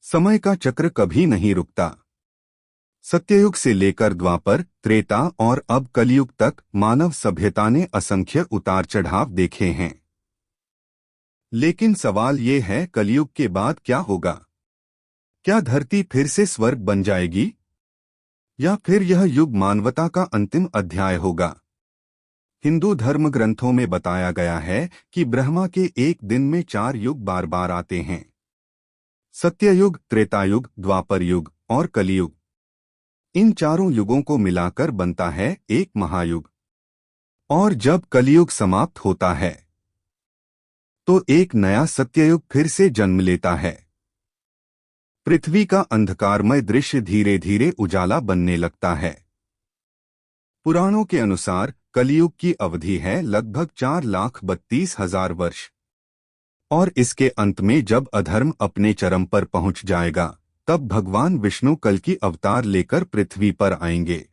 समय का चक्र कभी नहीं रुकता। सत्ययुग से लेकर द्वापर, त्रेता और अब कलयुग तक मानव सभ्यता ने असंख्य उतार चढ़ाव देखे हैं। लेकिन सवाल ये है, कलयुग के बाद क्या होगा? क्या धरती फिर से स्वर्ग बन जाएगी, या फिर यह युग मानवता का अंतिम अध्याय होगा? हिंदू धर्म ग्रंथों में बताया गया है कि ब्रह्मा के एक दिन में 4 युग बार बार आते हैं: सत्ययुग, त्रेतायुग, द्वापर युग और कलयुग। इन चारों युगों को मिलाकर बनता है एक महायुग। और जब कलयुग समाप्त होता है तो एक नया सत्ययुग फिर से जन्म लेता है। पृथ्वी का अंधकारमय दृश्य धीरे धीरे उजाला बनने लगता है। पुराणों के अनुसार कलयुग की अवधि है लगभग 4,32,000 वर्ष। और इसके अंत में जब अधर्म अपने चरम पर पहुंच जाएगा, तब भगवान विष्णु कल की अवतार लेकर पृथ्वी पर आएंगे।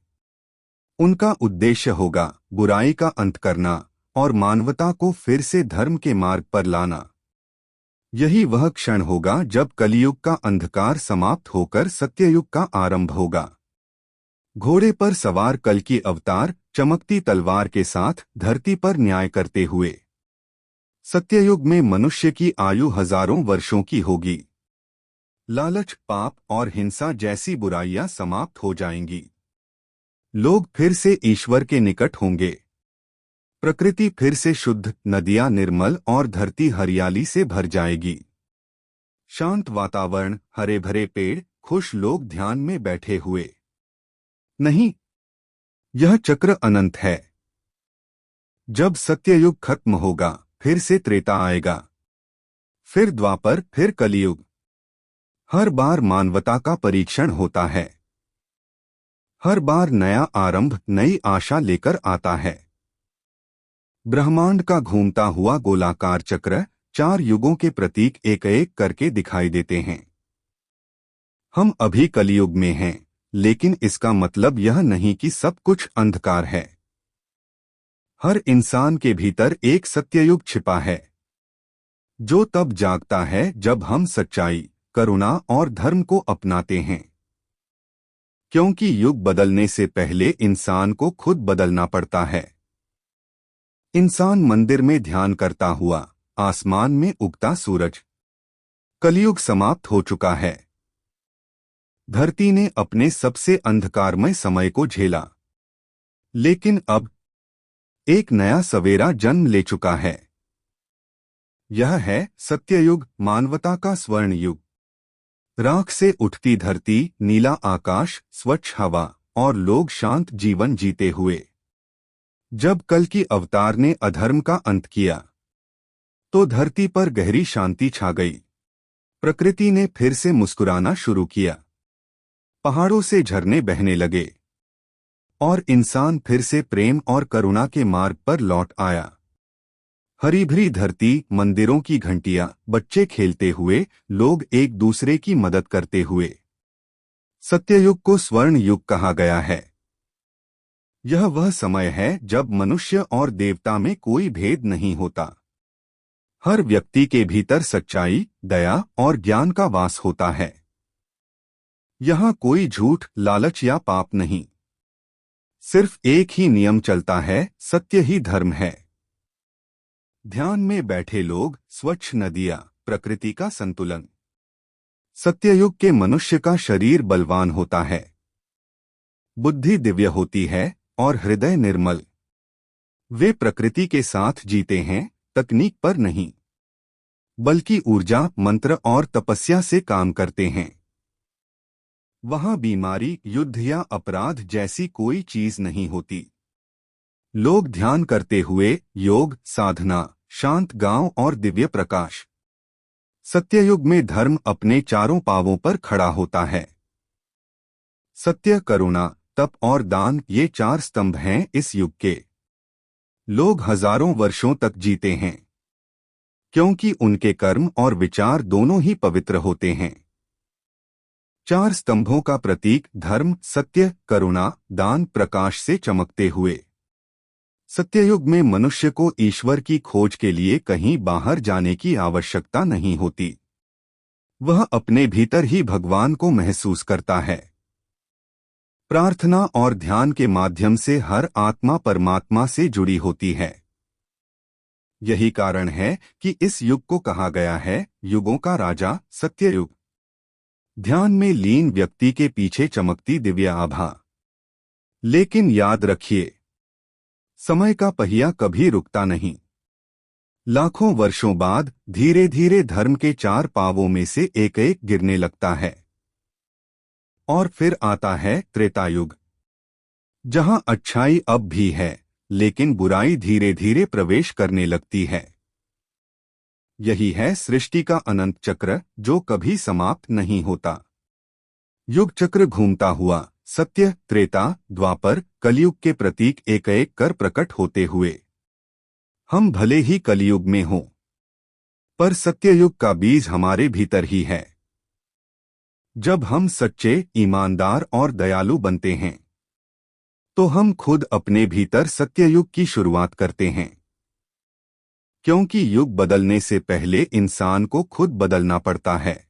उनका उद्देश्य होगा बुराई का अंत करना और मानवता को फिर से धर्म के मार्ग पर लाना। यही वह क्षण होगा जब कलयुग का अंधकार समाप्त होकर सत्ययुग का आरंभ होगा। घोड़े पर सवार कल की अवतार चमकती तलवार के साथ धरती पर न्याय करते हुए। सत्ययुग में मनुष्य की आयु हजारों वर्षों की होगी। लालच, पाप और हिंसा जैसी बुराइयां समाप्त हो जाएंगी। लोग फिर से ईश्वर के निकट होंगे। प्रकृति फिर से शुद्ध, नदियां निर्मल और धरती हरियाली से भर जाएगी। शांत वातावरण, हरे भरे पेड़, खुश लोग ध्यान में बैठे हुए। नहीं, यह चक्र अनंत है। जब सत्ययुग खत्म होगा, फिर से त्रेता आएगा, फिर द्वापर, फिर कलयुग। हर बार मानवता का परीक्षण होता है। हर बार नया आरंभ नई आशा लेकर आता है। ब्रह्मांड का घूमता हुआ गोलाकार चक्र 4 युगों के प्रतीक एक एक करके दिखाई देते हैं। हम अभी कलयुग में हैं, लेकिन इसका मतलब यह नहीं कि सब कुछ अंधकार है। हर इंसान के भीतर एक सत्ययुग छिपा है, जो तब जागता है जब हम सच्चाई, करुणा और धर्म को अपनाते हैं। क्योंकि युग बदलने से पहले इंसान को खुद बदलना पड़ता है। इंसान मंदिर में ध्यान करता हुआ, आसमान में उगता सूरज। कलयुग समाप्त हो चुका है। धरती ने अपने सबसे अंधकारमय समय को झेला, लेकिन अब एक नया सवेरा जन्म ले चुका है। यह है सत्ययुग, मानवता का स्वर्ण युग। राख से उठती धरती, नीला आकाश, स्वच्छ हवा और लोग शांत जीवन जीते हुए। जब कल की अवतार ने अधर्म का अंत किया, तो धरती पर गहरी शांति छा गई। प्रकृति ने फिर से मुस्कुराना शुरू किया। पहाड़ों से झरने बहने लगे और इंसान फिर से प्रेम और करुणा के मार्ग पर लौट आया। हरी भरी धरती, मंदिरों की घंटियां, बच्चे खेलते हुए, लोग एक दूसरे की मदद करते हुए। सत्ययुग को स्वर्ण युग कहा गया है। यह वह समय है जब मनुष्य और देवता में कोई भेद नहीं होता। हर व्यक्ति के भीतर सच्चाई, दया और ज्ञान का वास होता है। यहाँ कोई झूठ, लालच या पाप नहीं। सिर्फ एक ही नियम चलता है, सत्य ही धर्म है। ध्यान में बैठे लोग, स्वच्छ नदियां, प्रकृति का संतुलन। सत्ययुग के मनुष्य का शरीर बलवान होता है, बुद्धि दिव्य होती है और हृदय निर्मल। वे प्रकृति के साथ जीते हैं, तकनीक पर नहीं, बल्कि ऊर्जा, मंत्र और तपस्या से काम करते हैं। वहां बीमारी, युद्ध या अपराध जैसी कोई चीज नहीं होती। लोग ध्यान करते हुए, योग, साधना, शांत गांव और दिव्य प्रकाश। सत्ययुग में धर्म अपने चारों पांवों पर खड़ा होता है। सत्य, करुणा, तप और दान, ये 4 स्तंभ हैं इस युग के। लोग हजारों वर्षों तक जीते हैं, क्योंकि उनके कर्म और विचार दोनों ही पवित्र होते हैं। 4 स्तंभों का प्रतीक धर्म, सत्य, करुणा, दान प्रकाश से चमकते हुए। सत्ययुग में मनुष्य को ईश्वर की खोज के लिए कहीं बाहर जाने की आवश्यकता नहीं होती। वह अपने भीतर ही भगवान को महसूस करता है। प्रार्थना और ध्यान के माध्यम से हर आत्मा परमात्मा से जुड़ी होती है। यही कारण है कि इस युग को कहा गया है युगों का राजा, सत्ययुग। ध्यान में लीन व्यक्ति के पीछे चमकती दिव्य आभा। लेकिन याद रखिए, समय का पहिया कभी रुकता नहीं। लाखों वर्षों बाद धीरे धीरे धर्म के चार पांवों में से एक एक गिरने लगता है। और फिर आता है त्रेतायुग, जहां अच्छाई अब भी है, लेकिन बुराई धीरे धीरे प्रवेश करने लगती है। यही है सृष्टि का अनंत चक्र, जो कभी समाप्त नहीं होता। युग चक्र घूमता हुआ सत्य, त्रेता, द्वापर, कलयुग के प्रतीक एक एक कर प्रकट होते हुए। हम भले ही कलयुग में हों, पर सत्ययुग का बीज हमारे भीतर ही है। जब हम सच्चे, ईमानदार और दयालु बनते हैं, तो हम खुद अपने भीतर सत्ययुग की शुरुआत करते हैं। क्योंकि युग बदलने से पहले इंसान को खुद बदलना पड़ता है।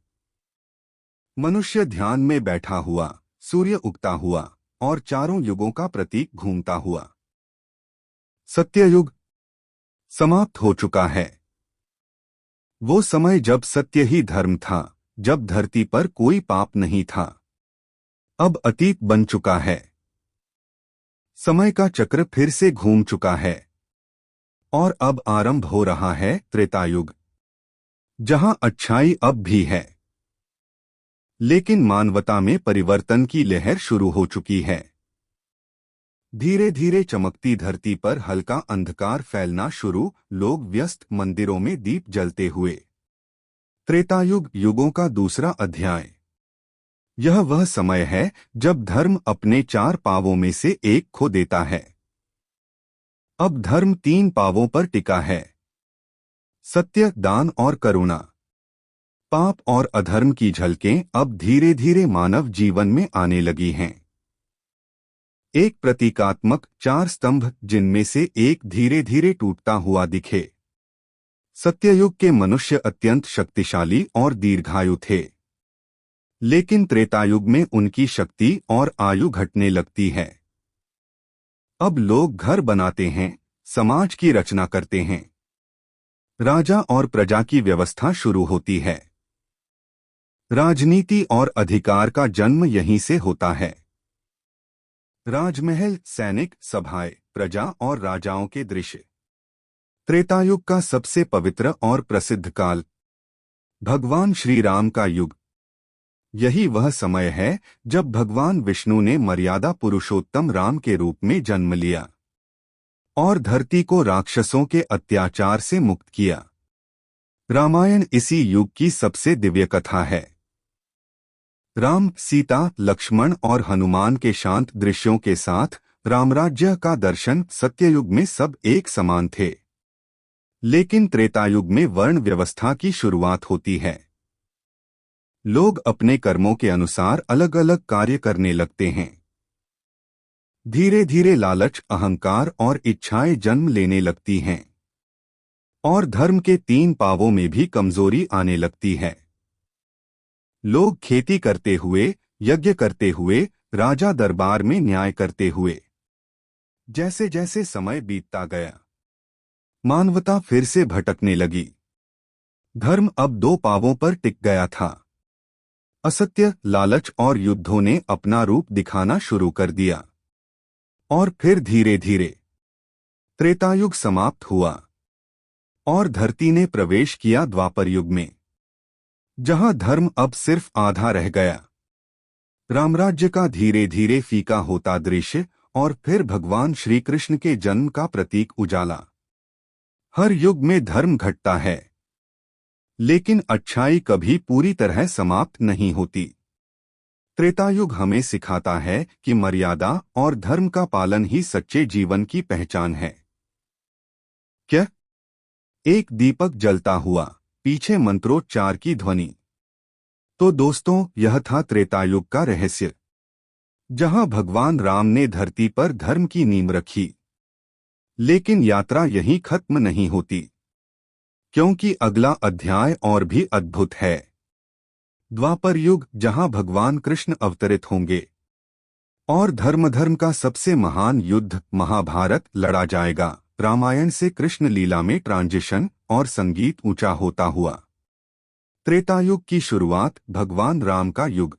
मनुष्य ध्यान में बैठा हुआ, सूर्य उगता हुआ और चारों युगों का प्रतीक घूमता हुआ। सत्ययुग समाप्त हो चुका है। वो समय जब सत्य ही धर्म था, जब धरती पर कोई पाप नहीं था। अब अतीत बन चुका है। समय का चक्र फिर से घूम चुका है और अब आरंभ हो रहा है त्रेतायुग, जहां अच्छाई अब भी है, लेकिन मानवता में परिवर्तन की लहर शुरू हो चुकी है। धीरे धीरे चमकती धरती पर हल्का अंधकार फैलना शुरू, लोग व्यस्त, मंदिरों में दीप जलते हुए। त्रेतायुग युगों का दूसरा अध्याय। यह वह समय है जब धर्म अपने चार पांवों में से एक खो देता है। अब धर्म तीन पांवों पर टिका है: सत्य, दान और करुणा। पाप और अधर्म की झलकें अब धीरे धीरे मानव जीवन में आने लगी हैं। एक प्रतीकात्मक चार स्तंभ, जिनमें से एक धीरे धीरे टूटता हुआ दिखे। सत्ययुग के मनुष्य अत्यंत शक्तिशाली और दीर्घायु थे, लेकिन त्रेतायुग में उनकी शक्ति और आयु घटने लगती है। अब लोग घर बनाते हैं, समाज की रचना करते हैं, राजा और प्रजा की व्यवस्था शुरू होती है। राजनीति और अधिकार का जन्म यहीं से होता है। राजमहल, सैनिक, सभाएं, प्रजा और राजाओं के दृश्य। त्रेतायुग का सबसे पवित्र और प्रसिद्ध काल, भगवान श्री राम का युग। यही वह समय है जब भगवान विष्णु ने मर्यादा पुरुषोत्तम राम के रूप में जन्म लिया और धरती को राक्षसों के अत्याचार से मुक्त किया। रामायण इसी युग की सबसे दिव्य कथा है। राम, सीता, लक्ष्मण और हनुमान के शांत दृश्यों के साथ रामराज्य का दर्शन। सत्ययुग में सब एक समान थे, लेकिन त्रेतायुग में वर्ण व्यवस्था की शुरुआत होती है। लोग अपने कर्मों के अनुसार अलग अलग कार्य करने लगते हैं। धीरे धीरे लालच, अहंकार और इच्छाएं जन्म लेने लगती हैं और धर्म के तीन पांवों में भी कमजोरी आने लगती है। लोग खेती करते हुए, यज्ञ करते हुए, राजा दरबार में न्याय करते हुए। जैसे जैसे समय बीतता गया, मानवता फिर से भटकने लगी। धर्म अब दो पांवों पर टिक गया था। असत्य, लालच और युद्धों ने अपना रूप दिखाना शुरू कर दिया और फिर धीरे धीरे त्रेतायुग समाप्त हुआ और धरती ने प्रवेश किया द्वापर युग में, जहां धर्म अब सिर्फ आधा रह गया। रामराज्य का धीरे धीरे फीका होता दृश्य और फिर भगवान श्री कृष्ण के जन्म का प्रतीक उजाला। हर युग में धर्म घटता है, लेकिन अच्छाई कभी पूरी तरह समाप्त नहीं होती। त्रेतायुग हमें सिखाता है कि मर्यादा और धर्म का पालन ही सच्चे जीवन की पहचान है। क्या? एक दीपक जलता हुआ, पीछे मंत्रोच्चार की ध्वनि। तो दोस्तों, यह था त्रेतायुग का रहस्य, जहां भगवान राम ने धरती पर धर्म की नींव रखी। लेकिन यात्रा यहीं खत्म नहीं होती, क्योंकि अगला अध्याय और भी अद्भुत है। द्वापर युग, जहां भगवान कृष्ण अवतरित होंगे और धर्म का सबसे महान युद्ध महाभारत लड़ा जाएगा। रामायण से कृष्ण लीला में ट्रांजिशन और संगीत ऊंचा होता हुआ। त्रेतायुग की शुरुआत, भगवान राम का युग।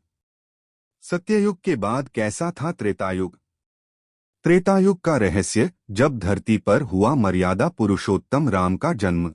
सत्ययुग के बाद कैसा था त्रेतायुग? त्रेतायुग का रहस्य, जब धरती पर हुआ मर्यादा पुरुषोत्तम राम का जन्म।